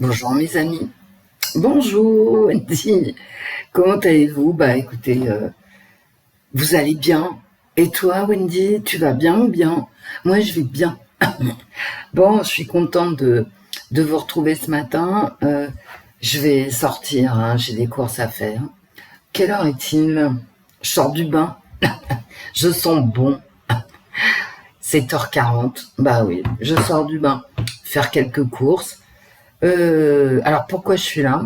Bonjour mes amis. Bonjour Wendy. Comment allez-vous? Bah écoutez, vous allez bien. Et toi Wendy, tu vas bien ou bien? Moi je vais bien. Bon, je suis contente de vous retrouver ce matin. Je vais sortir, hein, j'ai des courses à faire. Quelle heure est-il? Je sors du bain. Je sens bon. 7h40. Bah oui, je sors du bain. Faire quelques courses. Alors pourquoi je suis là?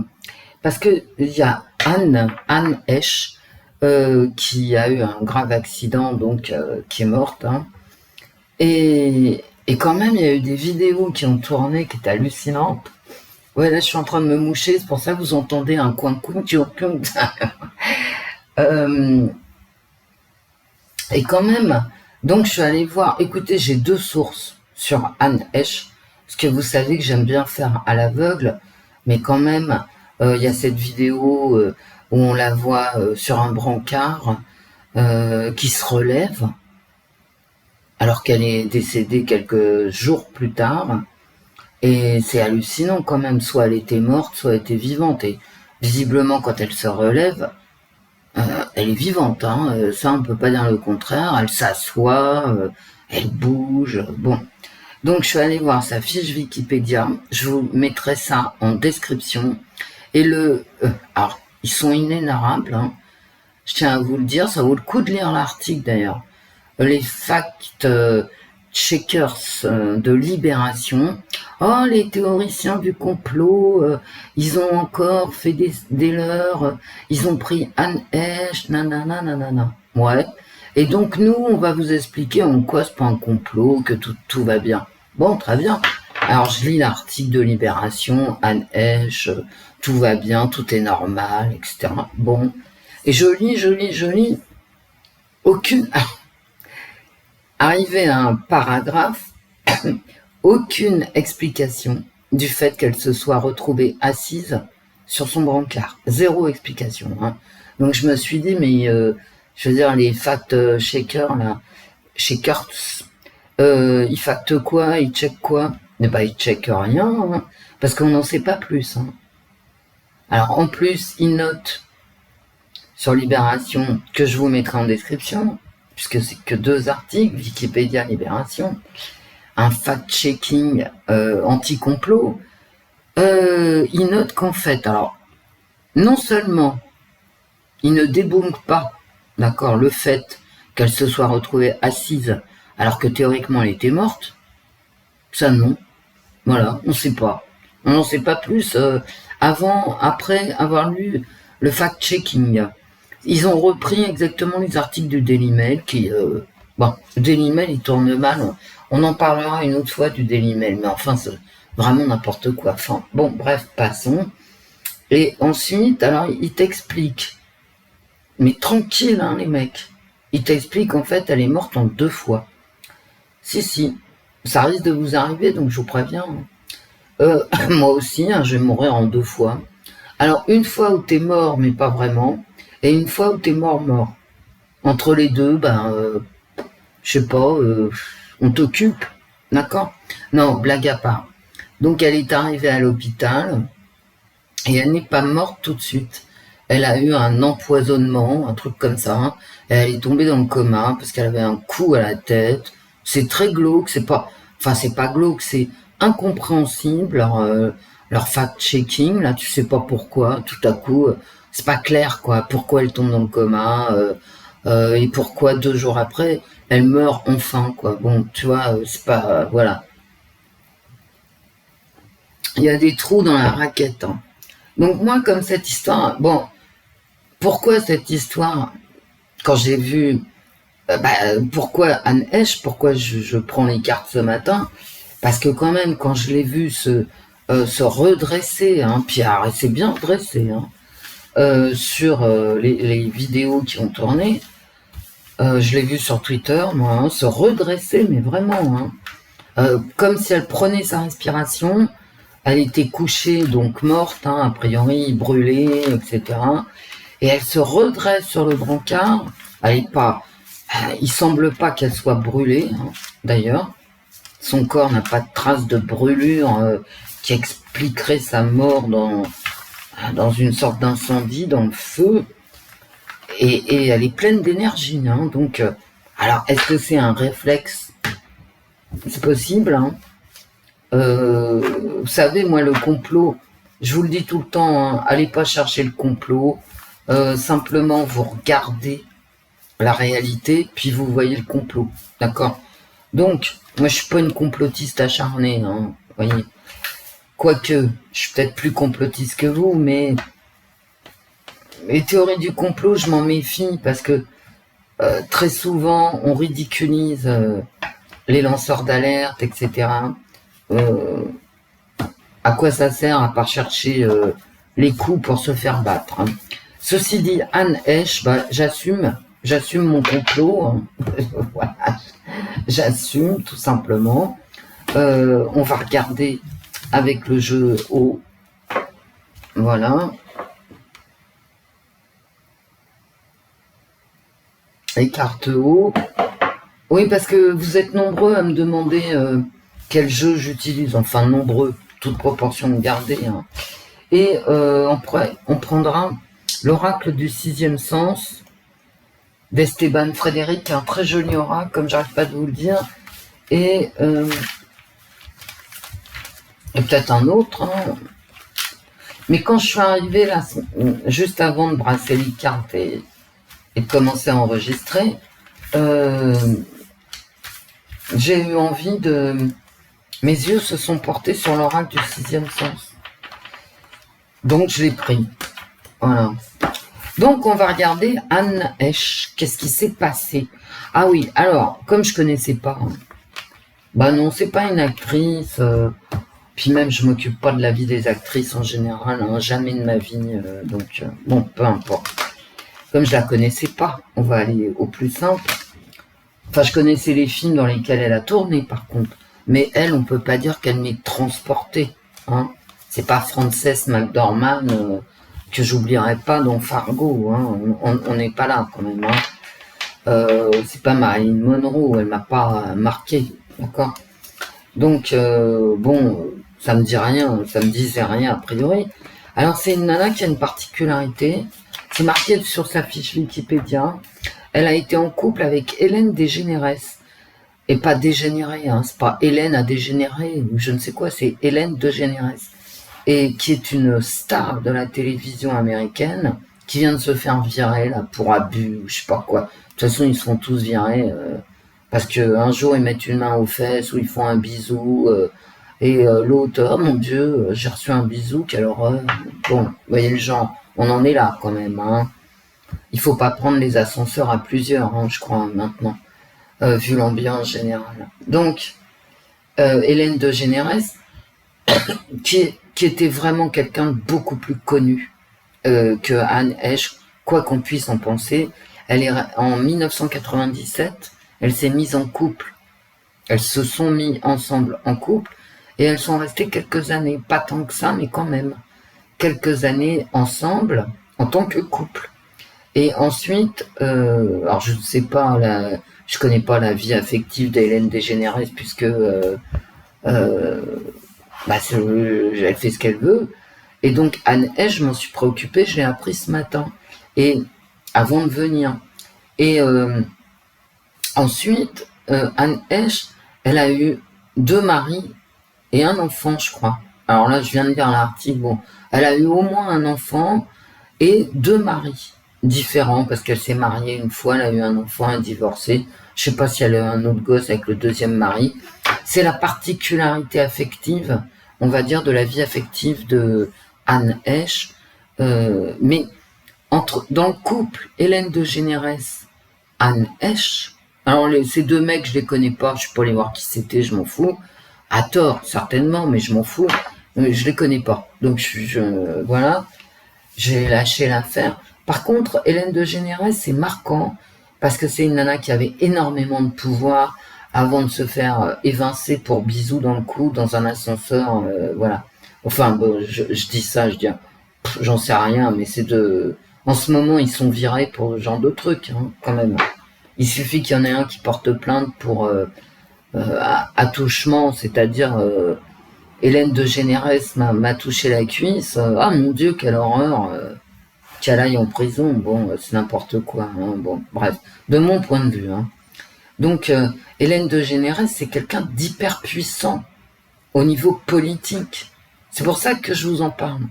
Parce que il y a Anne Heche, qui a eu un grave accident, donc qui est morte. Hein. Et quand même, il y a eu des vidéos qui ont tourné qui étaient hallucinantes. Ouais, là, je suis en train de me moucher, c'est pour ça que vous entendez un coin euh, Et quand même, donc je suis allée voir. Écoutez, j'ai deux sources sur Anne Heche, parce que vous savez que j'aime bien faire à l'aveugle, mais quand même, il y a cette vidéo où on la voit sur un brancard qui se relève, alors qu'elle est décédée quelques jours plus tard. Et c'est hallucinant quand même, soit elle était morte, soit elle était vivante. Et visiblement, quand elle se relève, elle est vivante, hein, ça on peut pas dire le contraire, elle s'assoit, elle bouge, bon. Donc je suis allée voir sa fiche Wikipédia, je vous mettrai ça en description. Et alors, ils sont inénarrables, hein. Je tiens à vous le dire, ça vaut le coup de lire l'article d'ailleurs. Les fact checkers de Libération. Oh, les théoriciens du complot, ils ont encore fait des leurs, ils ont pris Anne Heche, nanana, nanana. Ouais. Et donc nous, on va vous expliquer en quoi c'est pas un complot, que tout va bien. Bon, très bien. Alors je lis l'article de Libération, Anne Heche, tout va bien, tout est normal, etc. Bon. Et je lis. Aucune... Arrivé à un paragraphe, aucune explication du fait qu'elle se soit retrouvée assise sur son brancard. Zéro explication. Hein. Donc je me suis dit, mais je veux dire, les fact-checkers, là, checkers, ils factent quoi? Ils checkent quoi? Mais bah, ils checkent rien, hein, parce qu'on n'en sait pas plus. Hein. Alors en plus, ils notent sur Libération, que je vous mettrai en description, puisque c'est que deux articles, Wikipédia, Libération, un fact-checking anti-complot, il note qu'en fait, alors, non seulement il ne débunk pas, d'accord, le fait qu'elle se soit retrouvée assise alors que théoriquement elle était morte, ça non, voilà, on ne sait pas. On n'en sait pas plus après avoir lu le fact-checking. Ils ont repris exactement les articles du Daily Mail qui, bon, le Daily Mail il tourne mal, on en parlera une autre fois du Daily Mail, mais enfin c'est vraiment n'importe quoi. Enfin, bon, bref, passons. Et ensuite, alors ils t'expliquent, mais tranquille hein les mecs, ils t'expliquent en fait elle est morte en 2 fois. Si, ça risque de vous arriver, donc je vous préviens. Moi aussi, hein, je vais mourir en 2 fois. Alors une fois où t'es mort, mais pas vraiment, et une fois où t'es mort. Entre les deux, ben, je sais pas, on t'occupe, d'accord? Non, blague à part. Donc elle est arrivée à l'hôpital, et elle n'est pas morte tout de suite. Elle a eu un empoisonnement, un truc comme ça, hein, et elle est tombée dans le coma, parce qu'elle avait un coup à la tête. C'est très glauque, c'est pas glauque, c'est incompréhensible, leur fact-checking, là, tu sais pas pourquoi, tout à coup, c'est pas clair, quoi, pourquoi elle tombe dans le coma, et pourquoi 2 jours après, elle meurt enfin, quoi. Bon, tu vois, c'est pas... voilà. Il y a des trous dans la raquette. Hein. Donc moi, comme cette histoire... Bon, pourquoi cette histoire, quand j'ai vu... pourquoi Anne Heche, pourquoi je prends les cartes ce matin? Parce que quand même, quand je l'ai vu se redresser, hein, Pierre, et c'est bien redressé, hein, sur les vidéos qui ont tourné, je l'ai vu sur Twitter, moi, hein, se redresser, mais vraiment, hein, comme si elle prenait sa respiration, elle était couchée, donc morte, hein, a priori brûlée, etc. Et elle se redresse sur le brancard, elle est pas, il semble pas qu'elle soit brûlée, hein, d'ailleurs, son corps n'a pas de trace de brûlure qui expliquerait sa mort dans une sorte d'incendie, dans le feu. Et elle est pleine d'énergie. Hein, donc, alors, est-ce que c'est un réflexe? C'est possible. Hein. Vous savez, moi, le complot, je vous le dis tout le temps, hein, allez pas chercher le complot. Simplement, vous regardez la réalité, puis vous voyez le complot. D'accord? Donc, moi, je suis pas une complotiste acharnée. Hein, vous voyez. Quoique, je suis peut-être plus complotiste que vous, mais les théories du complot, je m'en méfie parce que très souvent, on ridiculise les lanceurs d'alerte, etc. À quoi ça sert à part chercher les coups pour se faire battre, hein. Ceci dit, Anne Heche, bah, j'assume mon complot. Hein. Voilà. J'assume tout simplement. On va regarder avec le jeu haut. Voilà. Les cartes haut. Oui, parce que vous êtes nombreux à me demander quel jeu j'utilise. Enfin, nombreux, toute proportion gardée. Hein. Et on prendra l'oracle du sixième sens d'Esteban Frédéric, un très joli oracle, comme j'arrive pas de vous le dire. Et peut-être un autre. Hein. Mais quand je suis arrivée là, juste avant de brasser les cartes et de commencer à enregistrer, j'ai eu envie de... Mes yeux se sont portés sur l'oracle du sixième sens. Donc je l'ai pris. Voilà. Donc on va regarder Anne Heche. Qu'est-ce qui s'est passé? Ah oui, alors, comme je connaissais pas... Bah non, c'est pas une actrice... Puis même, je m'occupe pas de la vie des actrices en général, hein, jamais de ma vie, donc bon, peu importe. Comme je la connaissais pas, on va aller au plus simple. Enfin, je connaissais les films dans lesquels elle a tourné, par contre. Mais elle, on peut pas dire qu'elle m'est transportée. Hein. C'est pas Frances McDormand que j'oublierai pas dans Fargo. Hein. On n'est pas là quand même. Hein. C'est pas Marilyn Monroe, elle m'a pas marqué, d'accord. Donc bon, ça me dit rien, ça me disait rien a priori. Alors c'est une nana qui a une particularité. C'est marqué sur sa fiche Wikipédia. Elle a été en couple avec Hélène Dégénérès. Et pas dégénérée, hein, c'est pas Hélène a dégénéré, ou je ne sais quoi, c'est Hélène Dégénérès. Et qui est une star de la télévision américaine, qui vient de se faire virer là pour abus, ou je sais pas quoi. De toute façon, ils se font tous virer, parce qu'un jour, ils mettent une main aux fesses, ou ils font un bisou, et l'autre, oh mon Dieu, j'ai reçu un bisou, quelle horreur. Bon, vous voyez le genre, on en est là quand même, hein. Il faut pas prendre les ascenseurs à plusieurs, hein, je crois, maintenant, vu l'ambiance générale. Donc, Hélène Dégénérès, qui était vraiment quelqu'un de beaucoup plus connu que Anne Heche, quoi qu'on puisse en penser. Elle est en 1997, elle s'est mise en couple. Elles se sont mis ensemble en couple et elles sont restées quelques années, pas tant que ça, mais quand même quelques années ensemble en tant que couple. Et ensuite, alors je ne sais pas, je connais pas la vie affective d'Hélène Dégénérès puisque bah, elle fait ce qu'elle veut. Et donc Anne Heche, je m'en suis préoccupée, je l'ai appris ce matin, et avant de venir. Et ensuite, Anne Heche, elle a eu 2 maris et un enfant, je crois. Alors là, je viens de lire l'article. Bon, elle a eu au moins un enfant et 2 maris différents parce qu'elle s'est mariée une fois, elle a eu un enfant, elle a divorcé. Je sais pas si elle a eu un autre gosse avec le 2e mari. C'est la particularité affective, on va dire, de la vie affective de Anne Heche. Mais dans le couple Hélène Dégénérès, Anne Heche, alors ces 2 mecs, je les connais pas, je suis pas allé voir qui c'était, je m'en fous. À tort, certainement, mais je m'en fous. Je les connais pas. Donc voilà, j'ai lâché l'affaire. Par contre, Hélène Dégénérès, c'est marquant parce que c'est une nana qui avait énormément de pouvoir avant de se faire évincer pour bisous dans le cou dans un ascenseur, voilà. Enfin, bon, je dis ça, je dis, j'en sais rien, mais c'est en ce moment, ils sont virés pour ce genre de trucs, hein, quand même. Il suffit qu'il y en ait un qui porte plainte pour attouchement, c'est-à-dire Hélène de Généresse m'a touché la cuisse. Ah mon Dieu, quelle horreur, qu'elle aille en prison. Bon, c'est n'importe quoi. Hein, bon, bref, de mon point de vue. Hein. Donc, Hélène de Généresse, c'est quelqu'un d'hyper puissant au niveau politique. C'est pour ça que je vous en parle.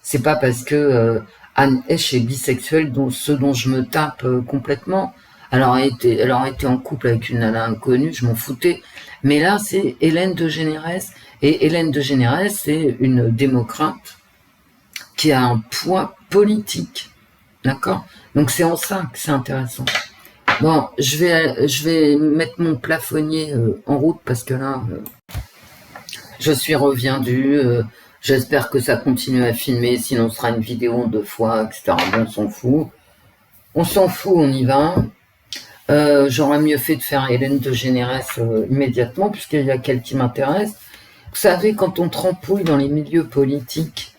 C'est pas parce que Anne Heche est bisexuelle, ce dont je me tape complètement. Elle aurait été en couple avec une nana inconnue, je m'en foutais. Mais là, c'est Hélène de Généresse. Et Hélène de Généresse, c'est une démocrate qui a un poids politique. D'accord? Donc c'est en ça que c'est intéressant. Bon, je vais mettre mon plafonnier en route parce que là, je suis reviendue. J'espère que ça continue à filmer, sinon ce sera une vidéo en 2 fois, etc. Bon, on s'en fout. On s'en fout, on y va. J'aurais mieux fait de faire Hélène de Généresse immédiatement, puisqu'il y a qu'elle qui m'intéresse. Vous savez, quand on trempouille dans les milieux politiques,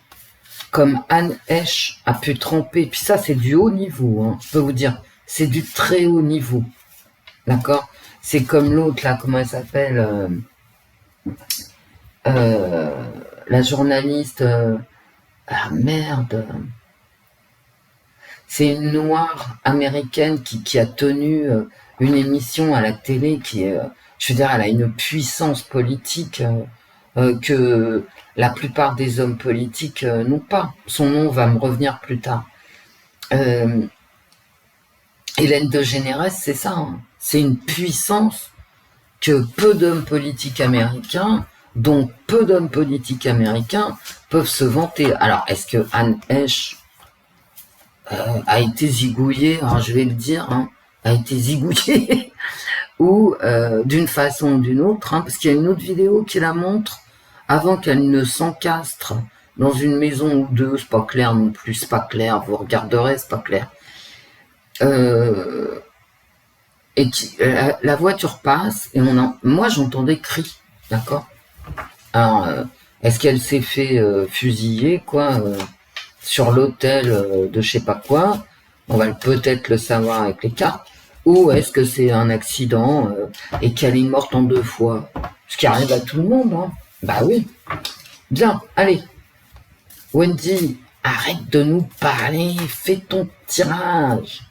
comme Anne Heche a pu tremper, puis ça c'est du haut niveau, hein, je peux vous dire, c'est du très haut niveau. D'accord? C'est comme l'autre là, comment elle s'appelle la journaliste, ah merde, c'est une noire américaine qui a tenu une émission à la télé qui est, je veux dire, elle a une puissance politique que la plupart des hommes politiques n'ont pas. Son nom va me revenir plus tard. Hélène de Généresse, c'est ça. Hein. C'est une puissance que peu d'hommes politiques américains, dont peu d'hommes politiques américains, peuvent se vanter. Alors, est-ce que Anne Heche a été zigouillée, alors je vais le dire, hein, a été zigouillée, ou d'une façon ou d'une autre, hein, parce qu'il y a une autre vidéo qui la montre, avant qu'elle ne s'encastre dans une maison ou deux, c'est pas clair non plus, c'est pas clair, vous regarderez, c'est pas clair. Et la voiture passe, et moi j'entendais cris, d'accord. Alors, est-ce qu'elle s'est fait fusiller, quoi, sur l'hôtel de je sais pas quoi, on va peut-être le savoir avec les cartes, ou est-ce que c'est un accident et qu'elle est morte en 2 fois, ce qui arrive à tout le monde, hein. Bah oui. Bien, allez. Wendy, arrête de nous parler, fais ton tirage.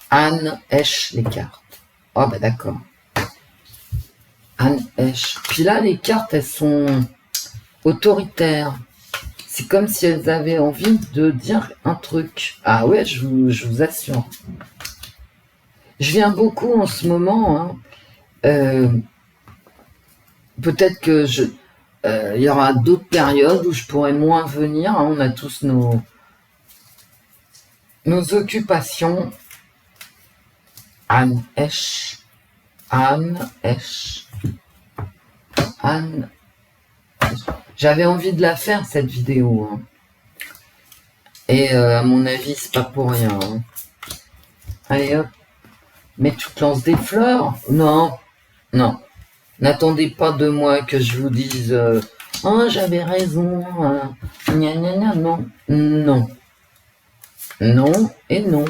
Anne Heche les cartes. Oh bah d'accord. Anne Heche. Puis là, les cartes, elles sont autoritaires. C'est comme si elles avaient envie de dire un truc. Ah ouais, je vous assure. Je viens beaucoup en ce moment. Hein. Peut-être que il y aura d'autres périodes où je pourrai moins venir. Hein. On a tous nos occupations. Anne Heche. Anne Heche. Anne Heche. J'avais envie de la faire, cette vidéo. Hein. Et à mon avis, c'est pas pour rien. Hein. Allez hop. Mais tu te lances des fleurs? Non. Non. N'attendez pas de moi que je vous dise oh, j'avais raison. Gna gna gna. Non. Non. Non et non.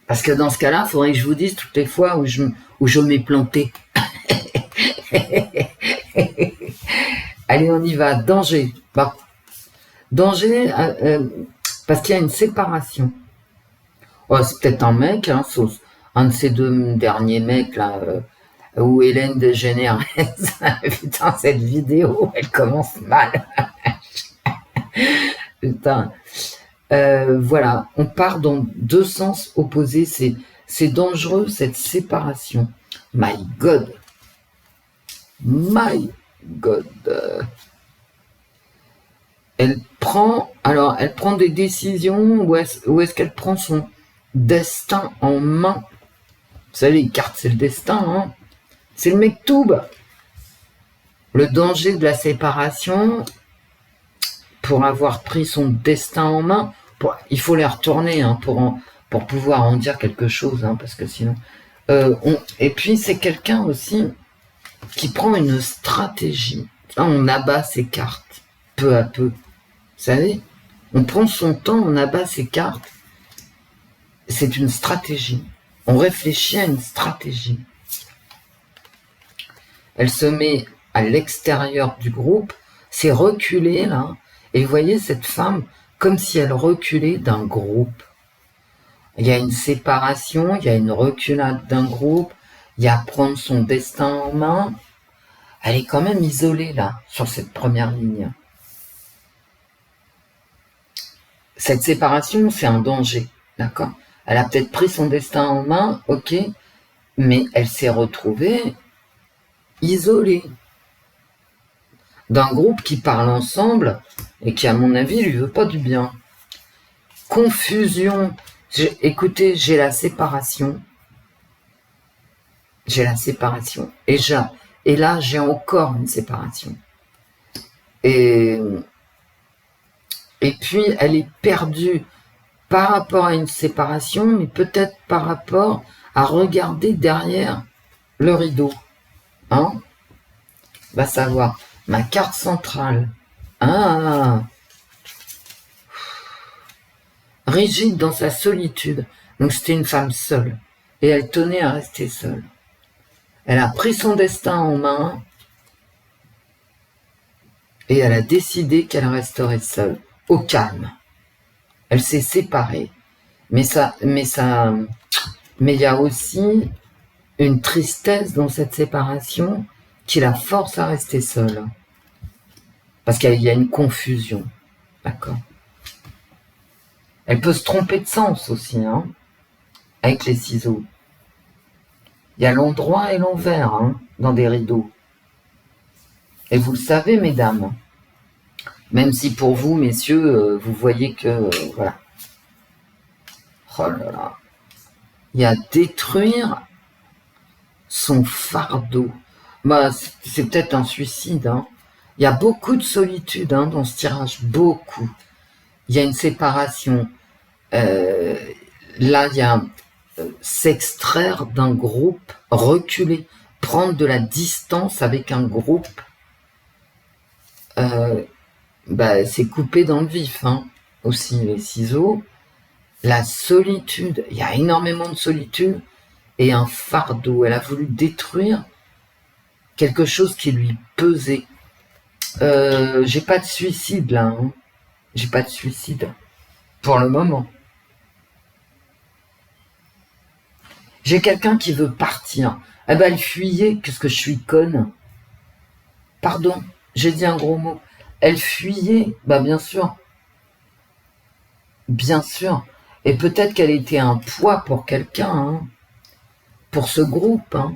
Parce que dans ce cas-là, il faudrait que je vous dise toutes les fois où je m'ai planté. Allez, on y va. Danger. Bon. Danger, parce qu'il y a une séparation. Oh, c'est peut-être un mec, hein, un de ces 2 derniers mecs là, où Hélène de Généresse. Putain, cette vidéo, elle commence mal. Putain. Voilà, on part dans 2 sens opposés. C'est dangereux cette séparation. My God. My God. Elle prend des décisions ou est-ce qu'elle prend son destin en main? Vous savez, les cartes, c'est le destin, hein. C'est le mektoub. Le danger de la séparation, pour avoir pris son destin en main, il faut les retourner hein, pour pouvoir en dire quelque chose, hein, parce que sinon... et puis, c'est quelqu'un aussi qui prend une stratégie. On abat ses cartes, peu à peu. Vous savez, on prend son temps, on abat ses cartes. C'est une stratégie. on réfléchit à une stratégie. Elle se met à l'extérieur du groupe, c'est reculé là, et vous voyez cette femme comme si elle reculait d'un groupe. Il y a une séparation, il y a une reculade d'un groupe, il y a prendre son destin en main. Elle est quand même isolée là, sur cette première ligne. Cette séparation, c'est un danger, d'accord? Elle a peut-être pris son destin en main, ok, mais elle s'est retrouvée isolée d'un groupe qui parle ensemble et qui, à mon avis, lui veut pas du bien. Confusion. Écoutez, j'ai la séparation. J'ai la séparation. Et là, j'ai encore une séparation. Et puis, elle est perdue par rapport à une séparation, mais peut-être par rapport à regarder derrière le rideau. Hein? Va savoir. Ma carte centrale. Ah! Rigide dans sa solitude. Donc c'était une femme seule. Et elle tenait à rester seule. Elle a pris son destin en main. Et elle a décidé qu'elle resterait seule. Au calme. Elle s'est séparée. Mais il y a aussi une tristesse dans cette séparation qui la force à rester seule. Parce qu'il y a une confusion. D'accord? Elle peut se tromper de sens aussi, hein, avec les ciseaux. Il y a l'endroit et l'envers, hein, dans des rideaux. Et vous le savez, mesdames. Même si pour vous, messieurs, vous voyez que... voilà. Oh là là. Il y a détruire son fardeau. Bah, c'est peut-être un suicide, hein. Il y a beaucoup de solitude, hein, dans ce tirage. Beaucoup. Il y a une séparation. Là, il y a s'extraire d'un groupe, reculer, prendre de la distance avec un groupe. C'est coupé dans le vif, hein, aussi les ciseaux. La solitude, il y a énormément de solitude et un fardeau. Elle a voulu détruire quelque chose qui lui pesait. J'ai pas de suicide là, hein. J'ai pas de suicide pour le moment. J'ai quelqu'un qui veut partir. Eh ben, elle fuyait. Qu'est-ce que je suis conne. Pardon, j'ai dit un gros mot. Elle fuyait. Bah, bien sûr. Bien sûr. Et peut-être qu'elle était un poids pour quelqu'un, hein. Pour ce groupe, hein.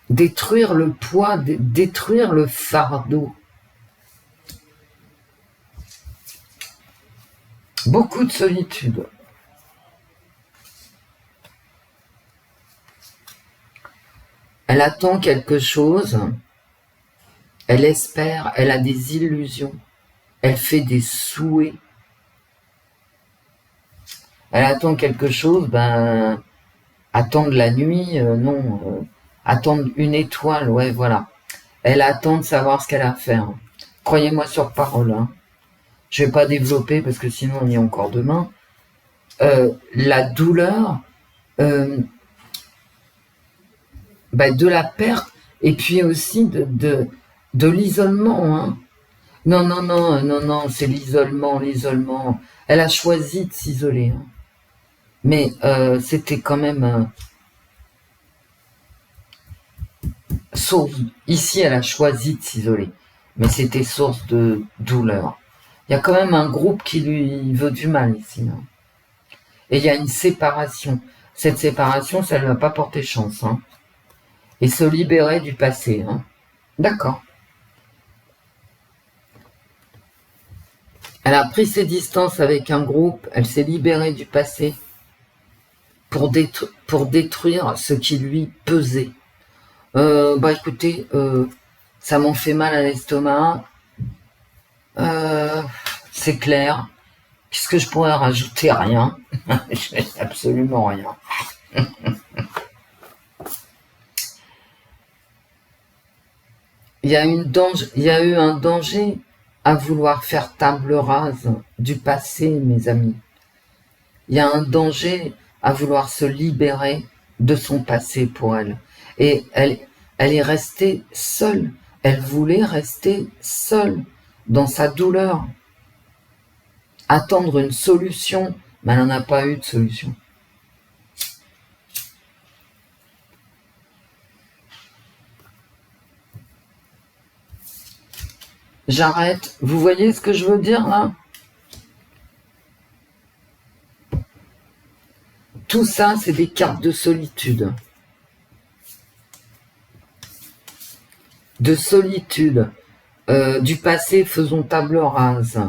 Détruire le poids, détruire le fardeau. Beaucoup de solitude. Elle attend quelque chose, elle espère, elle a des illusions, elle fait des souhaits. Elle attend quelque chose, attendre la nuit, non. Attendre une étoile, ouais, voilà. Elle attend de savoir ce qu'elle a à faire. Croyez-moi sur parole, hein. Je vais pas développer parce que sinon on y est encore demain. La douleur de la perte et puis aussi de l'isolement, hein. Non, c'est l'isolement. Elle a choisi de s'isoler, hein. Mais c'était quand même source. Ici, elle a choisi de s'isoler, mais c'était source de douleur. Il y a quand même un groupe qui lui veut du mal ici, hein. Et il y a une séparation. Cette séparation, ça ne lui a pas porté chance, hein. Et se libérer du passé, hein. D'accord. Elle a pris ses distances avec un groupe, elle s'est libérée du passé pour détruire ce qui lui pesait. Écoutez, ça m'en fait mal à l'estomac. C'est clair. Qu'est-ce que je pourrais rajouter? Rien. Absolument rien. Il y a eu un danger à vouloir faire table rase du passé, mes amis. il y a un danger à vouloir se libérer de son passé pour elle. Et elle est restée seule. Elle voulait rester seule dans sa douleur. Attendre une solution, mais elle n'en a pas eu de solution. J'arrête. Vous voyez ce que je veux dire là? Tout ça, c'est des cartes de solitude. De solitude. Du passé, faisons table rase.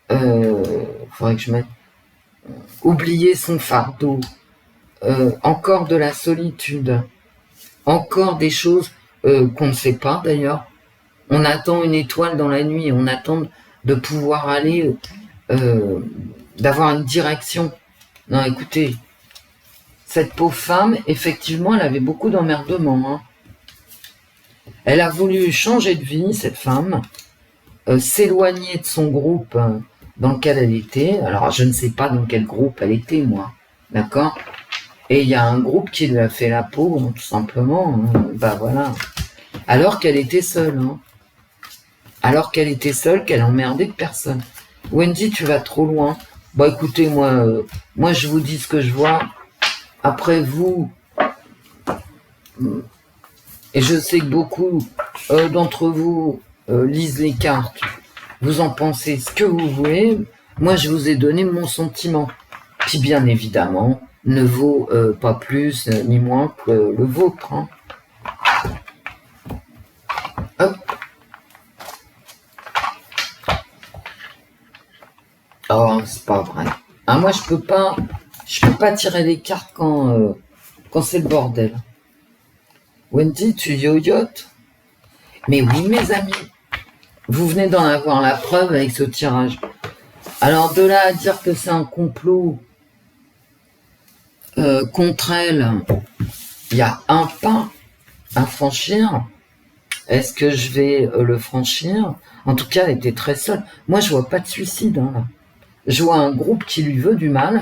Faudrait que je mette... Oublier son fardeau. Encore de la solitude. Encore des choses qu'on ne sait pas d'ailleurs. On attend une étoile dans la nuit. On attend de pouvoir aller... d'avoir une direction. Non, écoutez, cette pauvre femme, effectivement, elle avait beaucoup d'emmerdements. Hein. Elle a voulu changer de vie, cette femme, s'éloigner de son groupe dans lequel elle était. Alors, je ne sais pas dans quel groupe elle était, moi. D'accord? Et il y a un groupe qui lui a fait la peau, hein, tout simplement. Hein. Bah voilà. Alors qu'elle était seule. Hein. Alors qu'elle était seule, qu'elle emmerdait personne. Wendy, tu vas trop loin. Bon, écoutez, moi, je vous dis ce que je vois. Après, vous, et je sais que beaucoup d'entre vous lisent les cartes, vous en pensez ce que vous voulez. Moi, je vous ai donné mon sentiment, qui bien évidemment ne vaut pas plus ni moins que le vôtre. Hein. Hop. Oh, c'est pas vrai. Ah, moi, je peux pas tirer les cartes quand c'est le bordel. Wendy, tu yoyotes? Mais oui, mes amis, vous venez d'en avoir la preuve avec ce tirage. Alors, de là à dire que c'est un complot contre elle, il y a un pas à franchir. Est-ce que je vais le franchir? En tout cas, elle était très seule. Moi, je vois pas de suicide. Hein, là. Je vois un groupe qui lui veut du mal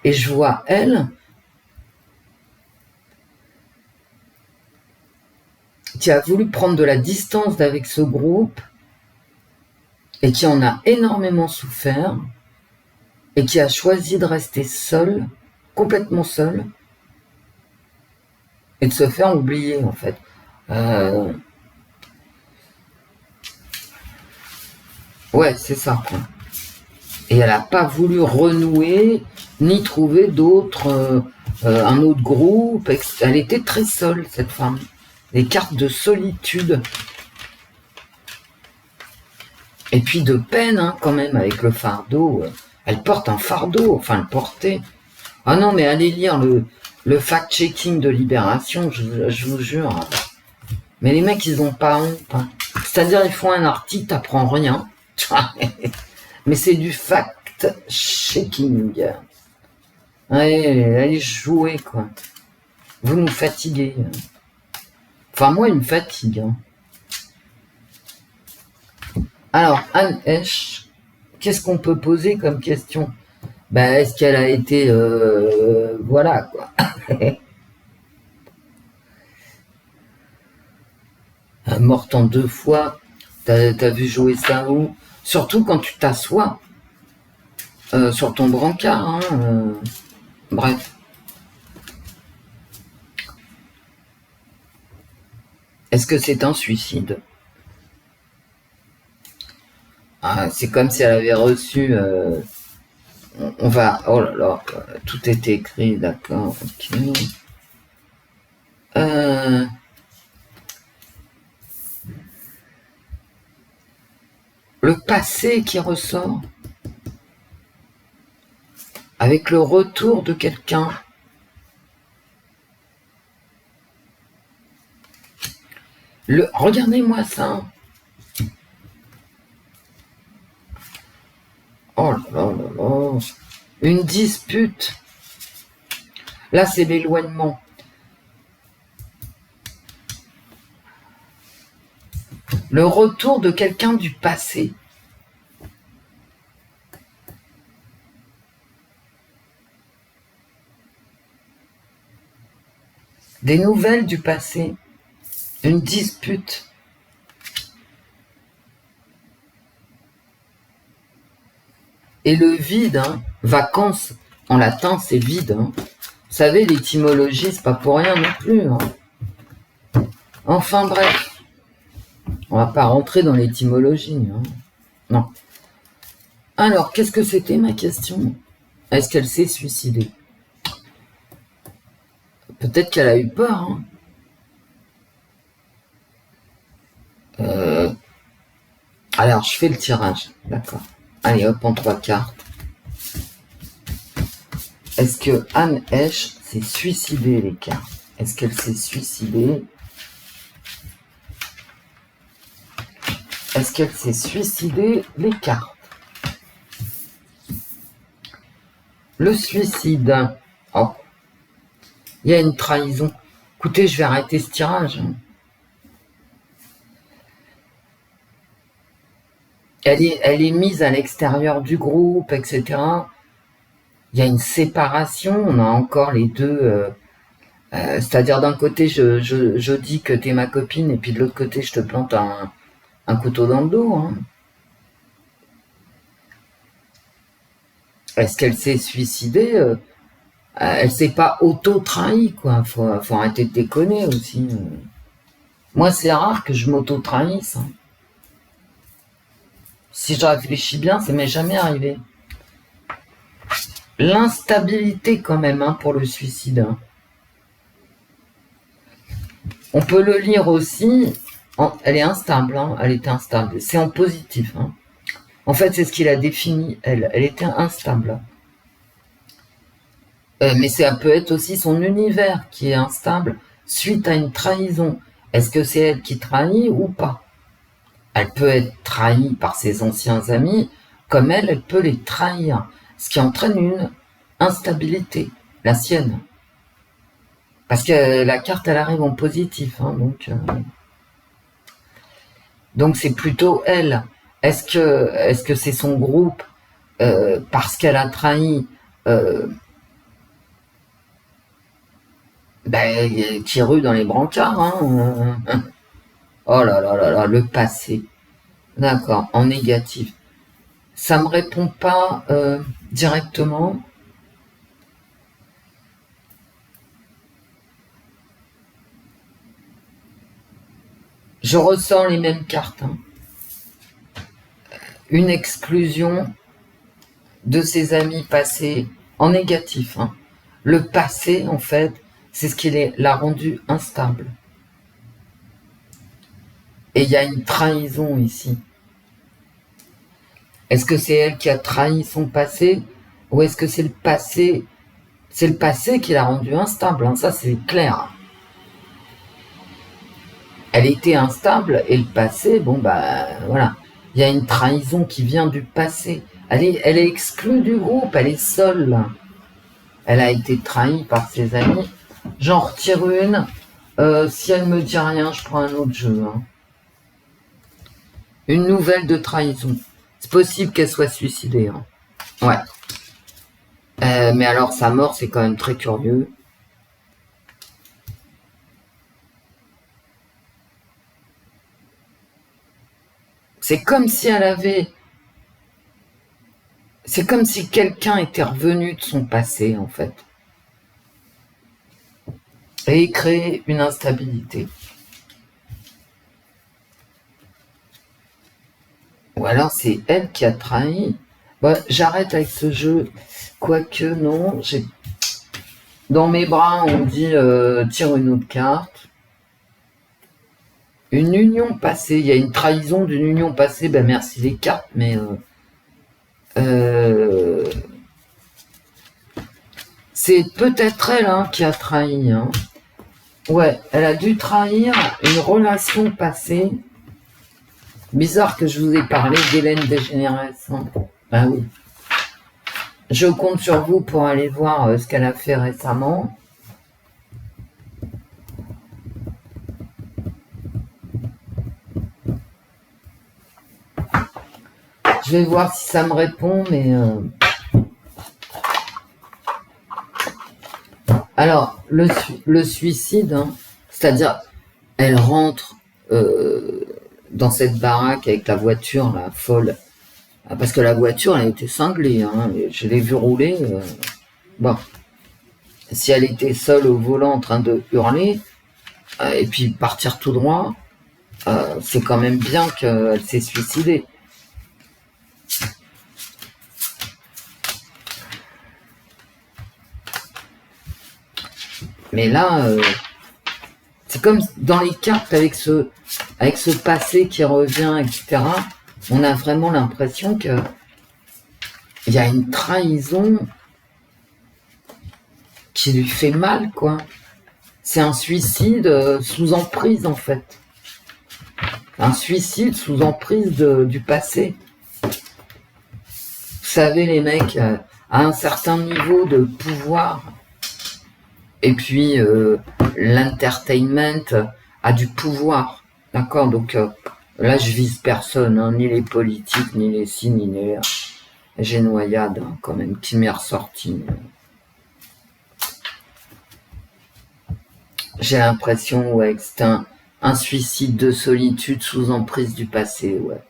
et je vois elle qui a voulu prendre de la distance avec ce groupe et qui en a énormément souffert et qui a choisi de rester seule, complètement seule, et de se faire oublier, en fait. Ouais, c'est ça, quoi. Et elle n'a pas voulu renouer, ni trouver d'autres, un autre groupe. Elle était très seule, cette femme. Des cartes de solitude. Et puis de peine, hein, quand même, avec le fardeau. Elle porte un fardeau, enfin, elle portait. Ah non, mais allez lire le fact-checking de Libération, je vous jure. Mais les mecs, ils ont pas honte. Hein. C'est-à-dire, ils font un article, t'apprends rien. Mais c'est du fact-checking. Allez jouer, quoi. Vous nous fatiguez. Enfin, moi, il me fatigue. Hein. Alors, Anne Hesch, qu'est-ce qu'on peut poser comme question? Ben, est-ce qu'elle a été... voilà, quoi. Morte en 2 fois, t'as vu jouer ça où? Surtout quand tu t'assois sur ton brancard. Hein, bref. Est-ce que c'est un suicide? Ah, c'est comme si elle avait reçu... on va... Oh là là, tout est écrit, d'accord. Ok. Le passé qui ressort. Avec le retour de quelqu'un. Regardez-moi ça. Oh là là là là. Une dispute. Là, c'est l'éloignement. Le retour de quelqu'un du passé. Des nouvelles du passé. Une dispute. Et le vide, hein, vacances, en latin, c'est vide. Hein. Vous savez, l'étymologie, c'est pas pour rien non plus. Hein. Enfin bref, on va pas rentrer dans l'étymologie. Hein. Non. Alors, qu'est-ce que c'était ma question? Est-ce qu'elle s'est suicidée? Peut-être qu'elle a eu peur. Hein. Alors, je fais le tirage. D'accord. Allez, hop, en 3 cartes. Est-ce que Anne Heche s'est suicidée, les cartes? Est-ce qu'elle s'est suicidée? Est-ce qu'elle s'est suicidée, les cartes? Le suicide. Oh. Il y a une trahison. Écoutez, je vais arrêter ce tirage. Elle est mise à l'extérieur du groupe, etc. Il y a une séparation. On a encore les deux... c'est-à-dire d'un côté, je dis que t'es ma copine, et puis de l'autre côté, je te plante un couteau dans le dos. Hein. Est-ce qu'elle s'est suicidée? Elle s'est pas auto-trahie, quoi. Faut arrêter de déconner aussi. Moi, c'est rare que je m'auto-trahisse. Hein. Si je réfléchis bien, ça m'est jamais arrivé. L'instabilité, quand même, hein, pour le suicide. Hein. On peut le lire aussi. Elle est instable, hein. Elle était instable. C'est en positif. Hein. En fait, c'est ce qu'il a défini, elle. Elle était instable. Mais ça peut être aussi son univers qui est instable suite à une trahison. Est-ce que c'est elle qui trahit ou pas? Elle peut être trahie par ses anciens amis, comme elle peut les trahir, ce qui entraîne une instabilité, la sienne. Parce que la carte, elle arrive en positif, hein, donc c'est plutôt elle. Est-ce que c'est son groupe parce qu'elle a trahi qui rue dans les brancards, hein, oh là là là là, le passé. D'accord, en négatif. Ça me répond pas directement. Je ressens les mêmes cartes. Hein. Une exclusion de ses amis passés en négatif. Hein. Le passé, en fait, c'est ce qui l'a rendu instable. Et il y a une trahison ici. Est-ce que c'est elle qui a trahi son passé ou est-ce que c'est le passé qui l'a rendu instable, hein, ça c'est clair. Elle était instable et le passé, bon bah voilà. Il y a une trahison qui vient du passé. Elle est exclue du groupe, elle est seule. Elle a été trahie par ses amis. J'en retire une. Si elle me dit rien, je prends un autre jeu. Hein. Une nouvelle de trahison. C'est possible qu'elle soit suicidée. Hein. Ouais. Mais alors sa mort, c'est quand même très curieux. C'est comme si elle avait... C'est comme si quelqu'un était revenu de son passé, en fait. Et créé une instabilité. Ou alors c'est elle qui a trahi. Bon, j'arrête avec ce jeu. Quoique, non. Dans mes bras, on dit tire une autre carte. Une union passée. Il y a une trahison d'une union passée. Ben merci les cartes, mais... c'est peut-être elle hein, qui a trahi. Hein. Ouais, elle a dû trahir une relation passée. Bizarre que je vous ai parlé d'Hélène Dégénéresse. Hein. Ben oui. Je compte sur vous pour aller voir ce qu'elle a fait récemment. Je vais voir si ça me répond, mais... Alors, le suicide, hein, c'est-à-dire, elle rentre dans cette baraque avec la voiture, la folle, parce que la voiture, elle était cinglée, hein, je l'ai vue rouler. Bon, si elle était seule au volant en train de hurler, et puis partir tout droit, c'est quand même bien qu'elle s'est suicidée. Mais là, c'est comme dans les cartes avec ce passé qui revient, etc. On a vraiment l'impression que il y a une trahison qui lui fait mal, quoi. C'est un suicide sous emprise, en fait. Un suicide sous emprise du passé. Vous savez, les mecs, à un certain niveau de pouvoir, et puis l'entertainment a du pouvoir, d'accord. Donc là, je vise personne, hein, ni les politiques, ni les ci, ni les génoyades, hein, quand même, qui m'est ressorti. J'ai l'impression, ouais, que c'est un suicide de solitude sous emprise du passé, ouais.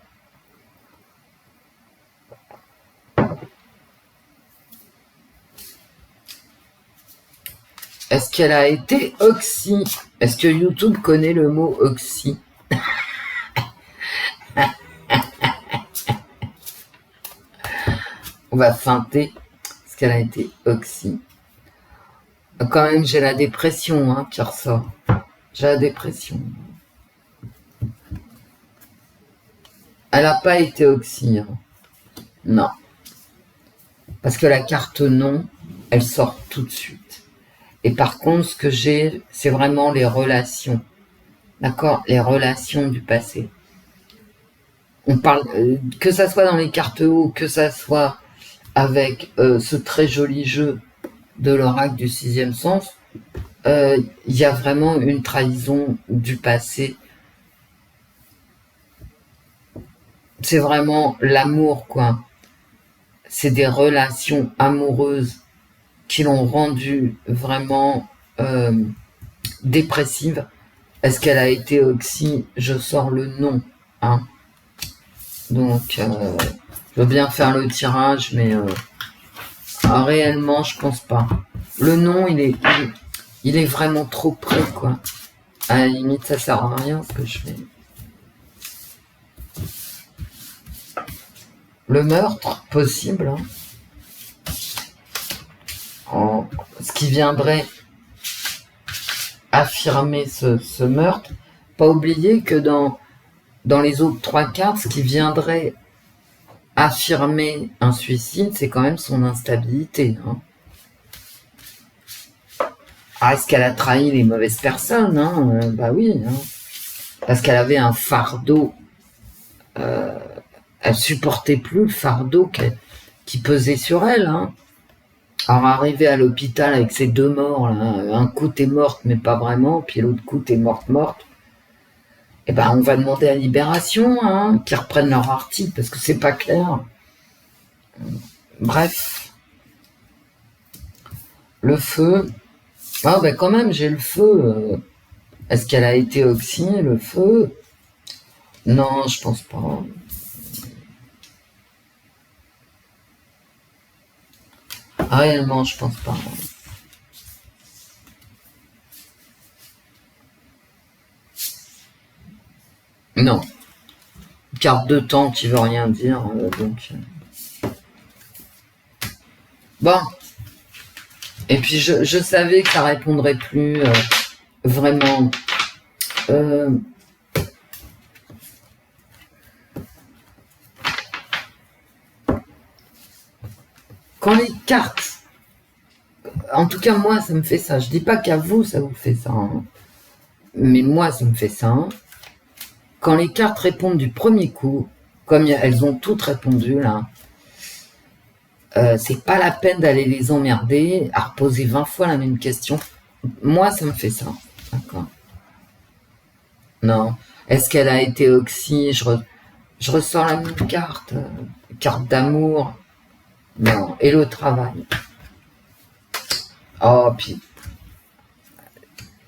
Est-ce qu'elle a été oxy? Est-ce que YouTube connaît le mot oxy? On va feinter. Est-ce qu'elle a été oxy? Quand même, j'ai la dépression, hein, qui ressort. J'ai la dépression. Elle n'a pas été oxy, hein. Non. Parce que la carte non, elle sort tout de suite. Et par contre, ce que j'ai, c'est vraiment les relations. D'accord? Les relations du passé. On parle, que ça soit dans les cartes haut, que ça soit avec ce très joli jeu de l'oracle du sixième sens, il y a vraiment une trahison du passé. C'est vraiment l'amour, quoi. C'est des relations amoureuses qui l'ont rendue vraiment dépressive. Est-ce qu'elle a été oxy? Je sors le non, hein. Donc, je veux bien faire le tirage, mais réellement, je pense pas. Le non, il est vraiment trop près, quoi. À la limite, ça sert à rien ce que je fais. Le meurtre, possible, hein. Ce qui viendrait affirmer ce meurtre. Pas oublier que dans les autres 3 cartes, ce qui viendrait affirmer un suicide, c'est quand même son instabilité, hein. Ah, est-ce qu'elle a trahi les mauvaises personnes, hein? Bah oui, hein. Parce qu'elle avait un fardeau. Elle supportait plus le fardeau qui pesait sur elle, hein. Alors arriver à l'hôpital avec ces 2 morts, là, un coup t'es morte mais pas vraiment, puis l'autre coup t'es morte. Eh ben on va demander à Libération, hein, qu'ils reprennent leur article parce que c'est pas clair. Bref, le feu. Ah ben quand même j'ai le feu. Est-ce qu'elle a été oxy, le feu? Non, je pense pas. Réellement, je pense pas. Non. Carte de temps qui veut rien dire, donc. Bon. Et puis je savais que ça répondrait plus vraiment. Quand les cartes, en tout cas moi ça me fait ça. Je dis pas qu'à vous ça vous fait ça, hein. Mais moi ça me fait ça, hein. Quand les cartes répondent du premier coup, comme elles ont toutes répondu là, c'est pas la peine d'aller les emmerder à reposer 20 fois la même question. Moi ça me fait ça, d'accord. Non. Est-ce qu'elle a été oxy? Je ressors la même carte, carte d'amour. Non. Et le travail. Oh, puis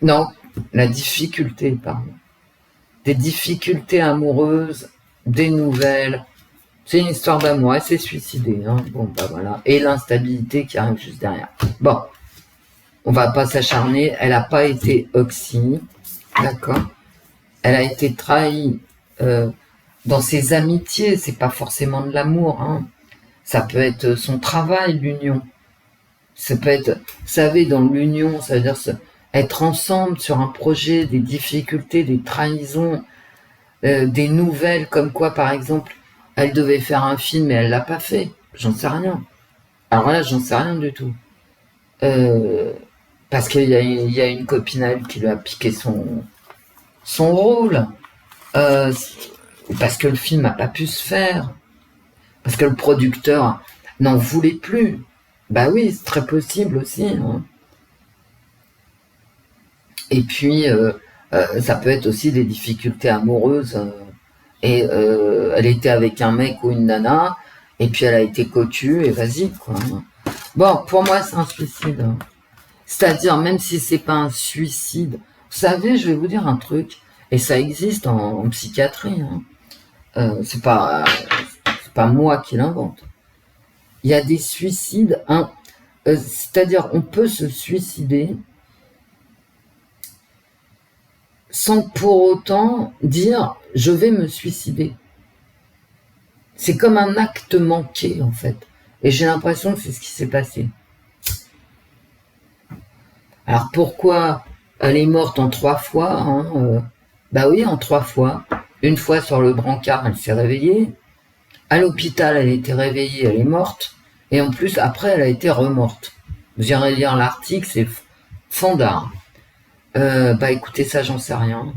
Non, la difficulté, pardon. Des difficultés amoureuses, des nouvelles. C'est une histoire d'amour, elle s'est suicidée. Hein. Bon, bah voilà. Et l'instabilité qui arrive juste derrière. Bon, on va pas s'acharner. Elle n'a pas été oxy. D'accord. Elle a été trahie dans ses amitiés. C'est pas forcément de l'amour. Hein. Ça peut être son travail, l'union. Ça peut être, vous savez, dans l'union, ça veut dire être ensemble sur un projet, des difficultés, des trahisons, des nouvelles, comme quoi, par exemple, elle devait faire un film et elle l'a pas fait. J'en sais rien. Alors là, j'en sais rien du tout. Parce qu'il y a une copine à elle qui lui a piqué son rôle. Parce que le film n'a pas pu se faire. Parce que le producteur n'en voulait plus. Bah oui, c'est très possible aussi. Hein. Et puis, ça peut être aussi des difficultés amoureuses. Elle était avec un mec ou une nana, et puis elle a été coachue, et vas-y, quoi. Bon, pour moi, c'est un suicide. C'est-à-dire, même si c'est pas un suicide, vous savez, je vais vous dire un truc, et ça existe en psychiatrie. Hein. C'est pas moi qui l'invente. Il y a des suicides, c'est-à-dire, on peut se suicider sans pour autant dire je vais me suicider. C'est comme un acte manqué en fait. Et j'ai l'impression que c'est ce qui s'est passé. Alors pourquoi elle est morte en 3 fois hein, bah oui, en 3 fois. Une fois sur le brancard, elle s'est réveillée. À l'hôpital, elle a été réveillée, elle est morte. Et en plus, après, elle a été remorte. Vous irez lire l'article, c'est fandard. Bah écoutez, ça j'en sais rien.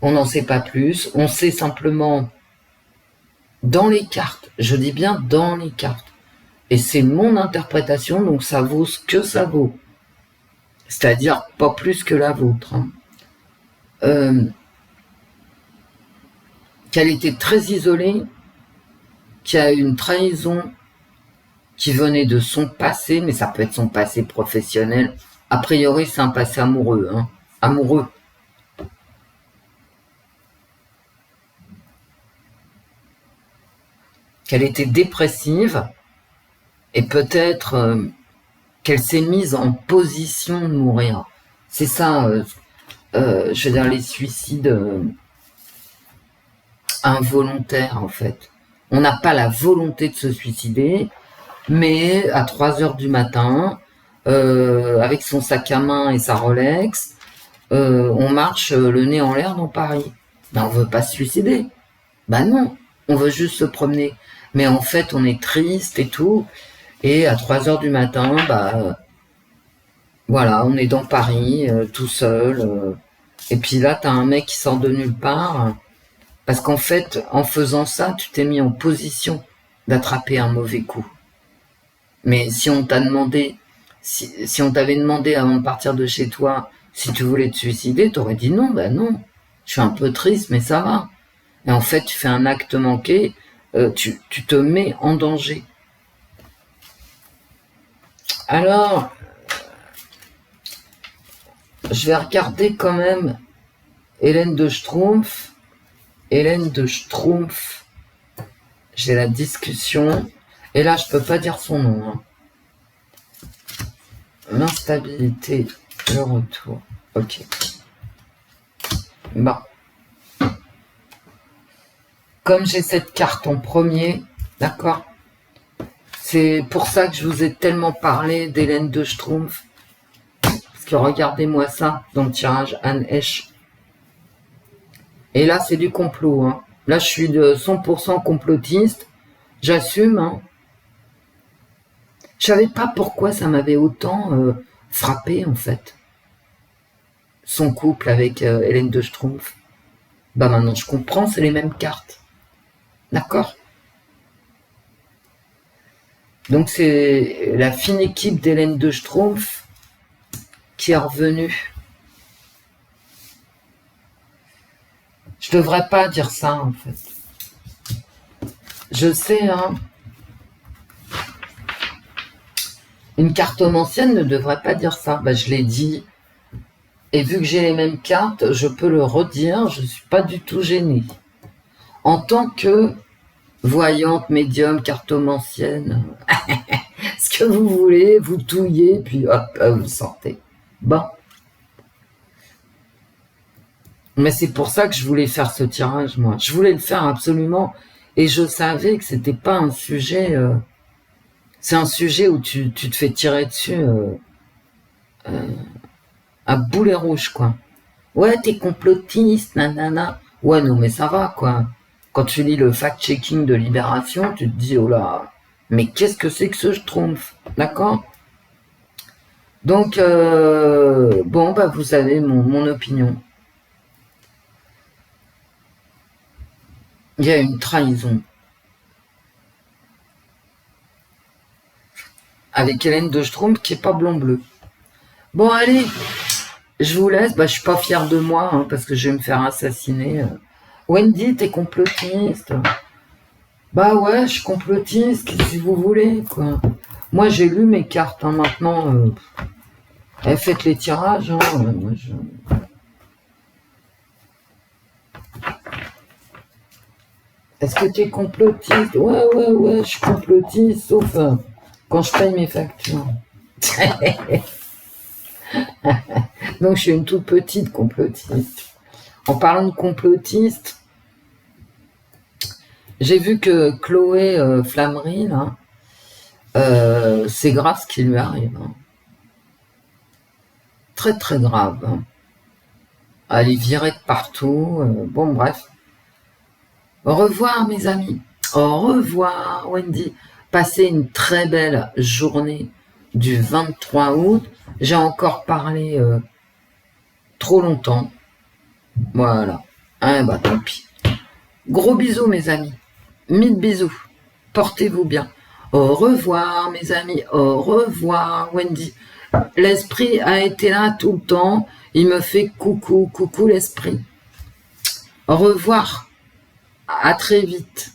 On n'en sait pas plus. On sait simplement dans les cartes. Je dis bien dans les cartes. Et c'est mon interprétation, donc ça vaut ce que ça vaut. C'est-à-dire pas plus que la vôtre. Hein. Qu'elle était très isolée, qu'il y a eu une trahison qui venait de son passé, mais ça peut être son passé professionnel. A priori, c'est un passé amoureux. Hein. Amoureux. Qu'elle était dépressive et peut-être qu'elle s'est mise en position de mourir. C'est ça, je veux dire, les suicides involontaires en fait. On n'a pas la volonté de se suicider, mais à 3 heures du matin, avec son sac à main et sa Rolex, on marche le nez en l'air dans Paris. Ben, on veut pas se suicider. Ben non, on veut juste se promener. Mais en fait, on est triste et tout. Et à 3 heures du matin, bah voilà, on est dans Paris, tout seul. Et puis là, t'as un mec qui sort de nulle part. Parce qu'en fait, en faisant ça, tu t'es mis en position d'attraper un mauvais coup. Mais si on t'a demandé, si on t'avait demandé avant de partir de chez toi si tu voulais te suicider, t'aurais dit non, ben non. Je suis un peu triste, mais ça va. Et en fait, tu fais un acte manqué, tu te mets en danger. Alors, je vais regarder quand même Hélène de Schtroumpf. Hélène de Schtroumpf, j'ai la discussion. Et là, je peux pas dire son nom. Hein. L'instabilité, le retour. Ok. Bon. Comme j'ai cette carte en premier, d'accord ? C'est pour ça que je vous ai tellement parlé d'Hélène de Schtroumpf. Parce que regardez-moi ça dans le tirage Anne Heche. Et là, c'est du complot. Hein. Là, je suis de 100% complotiste. J'assume. Hein. Je savais pas pourquoi ça m'avait autant frappé, en fait. Son couple avec Hélène de Schtroumpf. Bah maintenant, je comprends, c'est les mêmes cartes. D'accord ? Donc, c'est la fine équipe d'Hélène de Schtroumpf qui est revenue. Je devrais pas dire ça, en fait. Je sais, hein. Une cartomancienne ne devrait pas dire ça. Bah, je l'ai dit Et vu que j'ai les mêmes cartes, je peux le redire, je suis pas du tout gênée. En tant que voyante, médium, cartomancienne, ce que vous voulez, vous touillez, puis hop, vous sortez. Bon. Mais c'est pour ça que je voulais faire ce tirage, moi. Je voulais le faire absolument. Et je savais que c'était pas un sujet... c'est un sujet où tu te fais tirer dessus à boulet rouge, quoi. Ouais, t'es complotiste, nanana. Ouais, non, mais ça va, quoi. Quand tu lis le fact-checking de Libération, tu te dis, oh là, mais qu'est-ce que c'est que ce schtroumpf, d'accord? Donc, bon, bah, vous avez mon opinion. Il y a une trahison. Avec Hélène de Schtroumpf qui est pas blond-bleu. Bon, allez, je vous laisse. Bah, je suis pas fière de moi, hein, parce que je vais me faire assassiner. Wendy, t'es complotiste. Bah ouais, je suis complotiste, si vous voulez, quoi. Moi, j'ai lu mes cartes, hein, maintenant. Faites les tirages, hein. Moi, Est-ce que tu es complotiste? Ouais, je suis complotiste, sauf quand je paye mes factures. Donc, je suis une toute petite complotiste. En parlant de complotiste, j'ai vu que Chloé Flammery, là, c'est grave ce qui lui arrive. Hein. Très, très grave. Hein. Elle est virée de partout. Bon, bref. Au revoir, mes amis. Au revoir, Wendy. Passez une très belle journée du 23 août. J'ai encore parlé trop longtemps. Voilà. Ah bah tant pis. Gros bisous, mes amis. 1000 bisous. Portez-vous bien. Au revoir, mes amis. Au revoir, Wendy. L'esprit a été là tout le temps. Il me fait coucou, coucou l'esprit. Au revoir. À très vite.